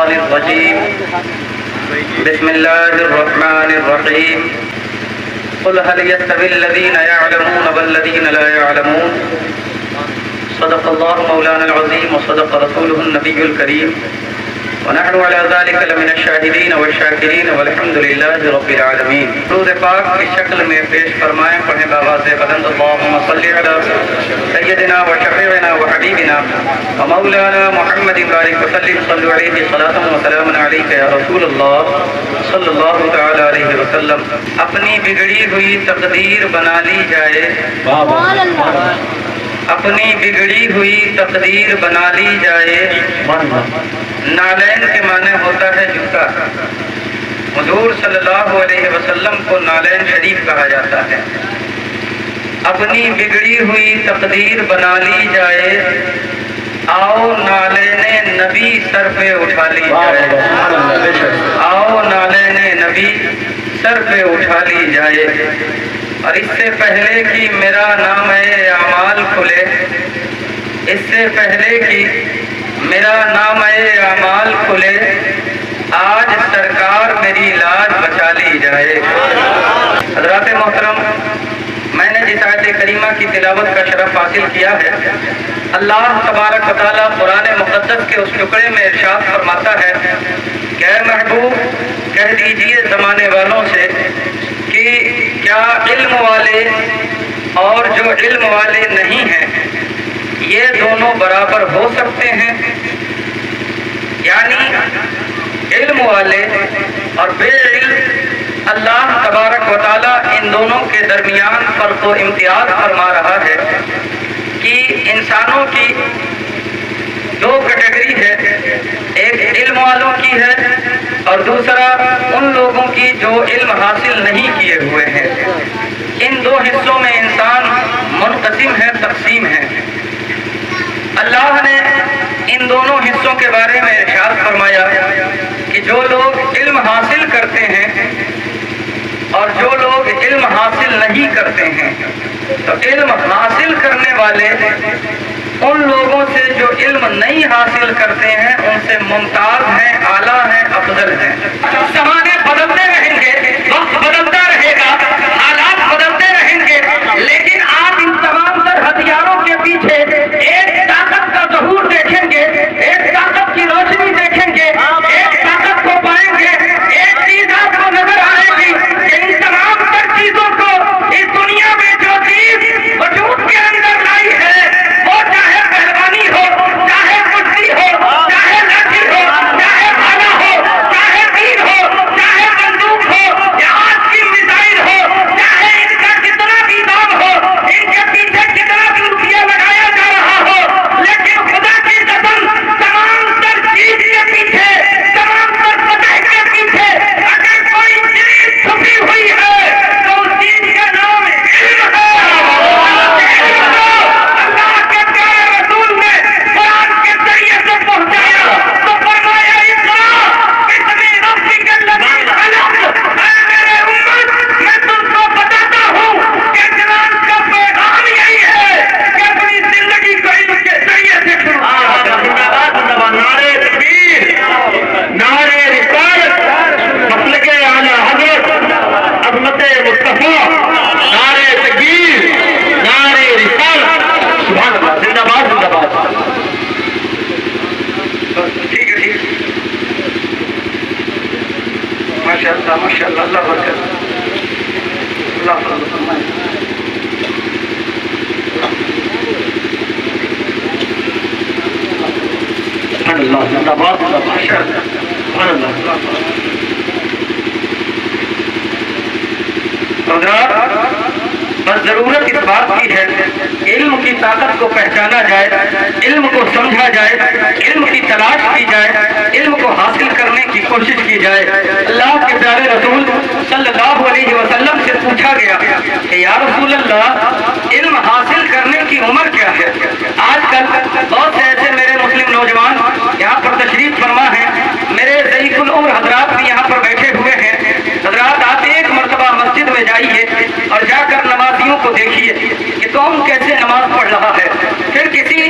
الشيطان الرجيم بسم الله الرحمن الرحيم قل هل يستوي الذين يعلمون والذين لا يعلمون صدق الله مولانا العظيم وصدق رسوله النبي الكريم ونحن على ذلك لمن الشاهدین والشاکرین والحمد للہ رب العالمین۔ درود پاک کی شکل میں پیش فرمائیں، پڑھیں بآواز بلند اللہم صلی علی سیدنا و شفیعنا و حبیبنا و مولانا محمد بارک وسلم صلو علیہ صلاۃ و سلام علیک یا رسول اللہ صلی اللہ تعالی علیہ وسلم۔ اپنی بگڑی ہوئی تقدیر بنا لی جائے، اپنی بگڑی ہوئی تقدیر بنا لی جائے۔ نالین کے معنی ہوتا ہے جوتا۔ حضور صلی اللہ علیہ وسلم کو نالین شریف کہا جاتا ہے۔ اپنی بگڑی ہوئی تقدیر بنا لی جائے، آؤ نالین نبی سر پہ اٹھا لی جائے، آؤ نالین نبی سر پہ اٹھا لی جائے۔ اور اس سے پہلے کہ میرا نام اعمال کھلے، اس سے پہلے کہ میرا نام اعمال کھلے، آج سرکار میری لاج بچا لی جائے۔ حضرات محترم، میں نے جس آیت کریمہ کی تلاوت کا شرف حاصل کیا ہے، اللہ تبارک و تعالیٰ قرآن مقدس کے اس ٹکڑے میں ارشاد فرماتا ہے کہ اے محبوب کہہ دیجئے زمانے والوں سے کہ کیا علم والے اور جو علم والے نہیں ہیں یہ دونوں برابر ہو سکتے ہیں؟ یعنی علم والے اور بے علم، اللہ تبارک و تعالیٰ ان دونوں کے درمیان فرق و امتیاز فرما رہا ہے کہ انسانوں کی دو کیٹیگری ہے، ایک علم والوں کی ہے اور دوسرا ان لوگوں کی جو علم حاصل نہیں کیے ہوئے ہیں۔ ان دو حصوں میں انسان منقسم ہے، تقسیم ہے۔ اللہ نے ان دونوں حصوں کے بارے میں ارشاد فرمایا کہ جو لوگ علم حاصل کرتے ہیں اور جو لوگ علم حاصل نہیں کرتے ہیں، تو علم حاصل کرنے والے ان لوگوں سے جو علم نہیں حاصل کرتے ہیں ان سے ممتاز ہیں، اعلیٰ ہیں، افضل ہیں۔ زمانے بدلتے رہیں گے، وقت بدلتا رہے گا، حالات بدلتے رہیں گے، لیکن آپ ان تمام تر ہتھیاروں کے پیچھے ایک طاقت کا ظہور دیکھیں گے، ایک طاقت کی روشنی دیکھیں گے، ایک طاقت کو پائیں گے، ایک چیز آپ کو نظر آئے گی کہ ان تمام تر چیزوں کو اس دنیا میں جو چیز وجود کے اندر لائی ہے، وہ چاہے پہلوانی ہو، چاہے کشتی ہو، چاہے لاٹھی ہو، چاہے بھالا ہو، چاہے تیر ہو، چاہے بندوق ہو یا آج کی میزائل ہو، چاہے ان کا کتنا بھی دام ہو، ان کے پیچھے کتنا بھی روپیہ لگایا جا رہا ہو، لیکن خدا کی قسم تمام تر چیز کے پیچھے، تمام تر فتح کے پیچھے اگر کوئی چیز چھپی ہوئی ہے تو اس چیز کا نام علم ہے۔ اللہ کے پیارے رسول نے قرآن کے ذریعے سے پہنچایا تو فرمایا اقرا باسم ربک الذی خلق۔ اے میرے امت، میں تم کو بتاتا ہوں کہ قرآن کا پیغام یہی ہے کہ اپنی زندگی کو علم کے ذریعے سے شروع کیا جائے۔ نعرے تکبیر، نعرے رسالت، مسلک اعلی حضرت عظمت مصطفیٰ، نعرے تکبیر، نعرے رسالت، سبحان اللہ، زندہ باد، زندہ باد۔ ٹھیک ہے، ٹھیک ہے، ماشاء اللہ، ماشاء اللہ، اللہ برکت، اللہ فضل فرمائے۔ سبحان اللہ، زندہ باد، زندہ باد، ماشاء اللہ، سبحان اللہ۔ حضرات، بس ضرورت اس بات کی ہے علم کی طاقت کو پہچانا جائے، علم کو سمجھا جائے، علم کی تلاش کی جائے، علم کو حاصل کرنے کی کوشش کی جائے۔ اللہ کے پیارے رسول صلی اللہ علیہ وسلم سے پوچھا گیا کہ یا رسول اللہ علم حاصل کرنے کی عمر کیا ہے؟ آج کل بہت سے ایسے میرے مسلم نوجوان یہاں پر تشریف فرما ہیں، میرے ضعیف العمر حضرات بھی یہاں پر بیٹھے ہوئے ہیں۔ حضرات، آپ ایک مرتبہ مسجد میں جائیے اور جا کر نمازیوں کو دیکھیے کہ کون کیسے نماز پڑھ رہا ہے، پھر کسی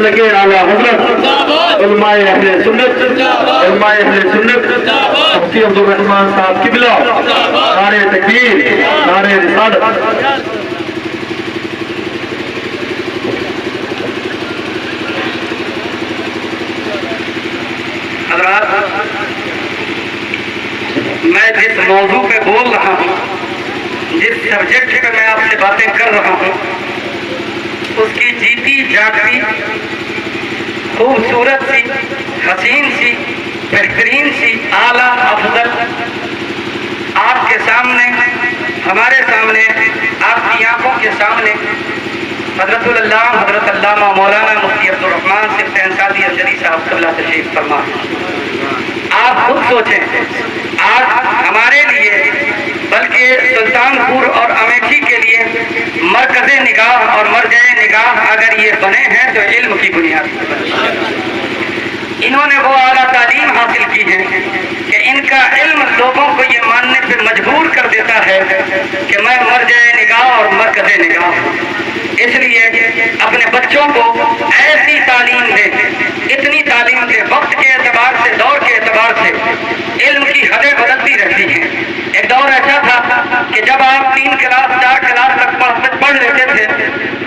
مسلک اعلیٰ حضرت علماء اہل سنت مفتی عبد الرحمان صاحب قبلہ، نعرہ تکبیر، نعرہ رسالت۔ حضرات، میں جس موضوع پہ بول رہا ہوں، جس سبجیکٹ پہ میں آپ سے باتیں کر رہا ہوں، اس کی جیتی جاگتی خوبصورت سی، حسین سی، بہترین سی، اعلیٰ افضل آپ کے سامنے، ہمارے سامنے، آپ کی آنکھوں کے سامنے حضرت اللہ حضرت علامہ مولانا مفتی عبد الرحمان حسین سعدی الجری صاحب قبلہ تشریف فرما۔ آپ خود سوچیں، آج ہمارے لیے بلکہ سلطان پور اور امیٹھی کے لیے مرکز نگاہ اور مرجع نگاہ اگر یہ بنے ہیں تو علم کی بنیاد پر بنے۔ انہوں نے وہ اعلیٰ تعلیم حاصل کی ہے کہ ان کا علم لوگوں کو یہ ماننے پہ مجبور کر دیتا ہے کہ میں مرجع نگاہ اور مرکز نگاہ ہوں۔ اس لیے اپنے بچوں کو ایسی تعلیم دیں، اتنی تعلیم دیں، وقت کے اعتبار سے، دور کے اعتبار سے علم کی حدیں بدلتی رہتی ہیں۔ ایک دور ایسا تھا کہ جب آپ 3 کلاس 4 کلاس تک پڑھ لیتے تھے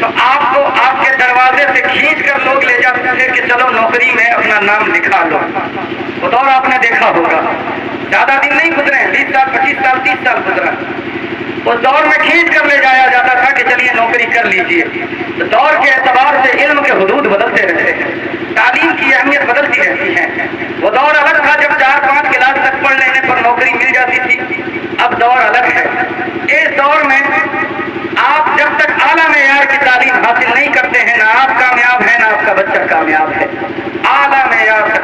تو آپ کو آپ کے دروازے سے کھینچ کر لوگ لے جاتے تھے کہ چلو نوکری میں اپنا نام لکھا لو۔ وہ دور آپ نے دیکھا ہوگا، زیادہ دن نہیں گزرے، 20 سال 25 سال 30 سال گزرا۔ اس دور میں کھینچ کر لے جایا جاتا تھا کہ چلیے نوکری کر لیجئے۔ تو دور کے اعتبار سے علم کے حدود بدلتے رہتے ہیں، تعلیم کی اہمیت بدلتی رہتی ہے۔ وہ دور الگ تھا جب 4-5 کلاس تک پڑھ لینے پر نوکری مل جاتی تھی، اب دور الگ ہے۔ اس دور میں آپ جب تک اعلیٰ معیار کی تعلیم حاصل نہیں کرتے ہیں، نہ آپ کامیاب ہیں نہ آپ کا بچہ کامیاب ہے۔ اعلیٰ معیار تک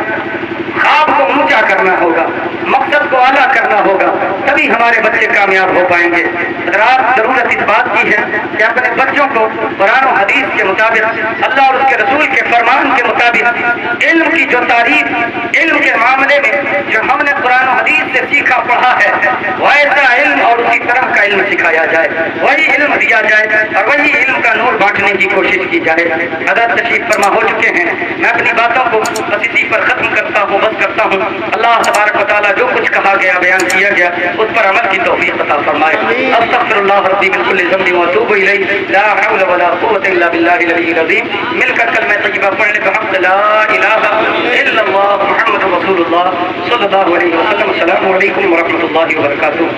خواب کو اونچا کرنا ہوگا، مقصد کو اعلیٰ کرنا ہوگا، تبھی ہمارے بچے کامیاب ہو پائیں گے۔ حضرات، ضرورت اس بات کی ہے کہ اپنے بچوں کو قرآن و حدیث کے مطابق، اللہ اور اس کے رسول کے فرمان کے مطابق علم کی جو تعریف، علم کے معاملے میں جو ہم نے قرآن و حدیث سے سیکھا پڑھا ہے، ویسا علم اور اسی طرح کا علم سکھایا جائے، وہی علم دیا جائے اور وہی علم کا نور بانٹنے کی کوشش کی جائے۔ حضرت تشریف فرما ہو چکے ہیں، میں اپنی باتوں کو بس اسی پر ختم کرتا ہوں، بس کرتا ہوں۔ اللہ تبارک و تعالیٰ جو کچھ کہا گیا، بیان کیا گیا، اس پر عمل کی توفیق عطا فرمائے۔ استغفر اللہ ربی من کل ذنب واتوب الیہ، لا حول ولا قوة الا باللہ العلی العظیم۔ مل کر کلمہ طیبہ پڑھنے بحق لا الہ الا اللہ محمد رسول اللہ صلی اللہ علیہ وسلم۔ السلام علیکم ورحمۃ اللہ وبرکاتہ۔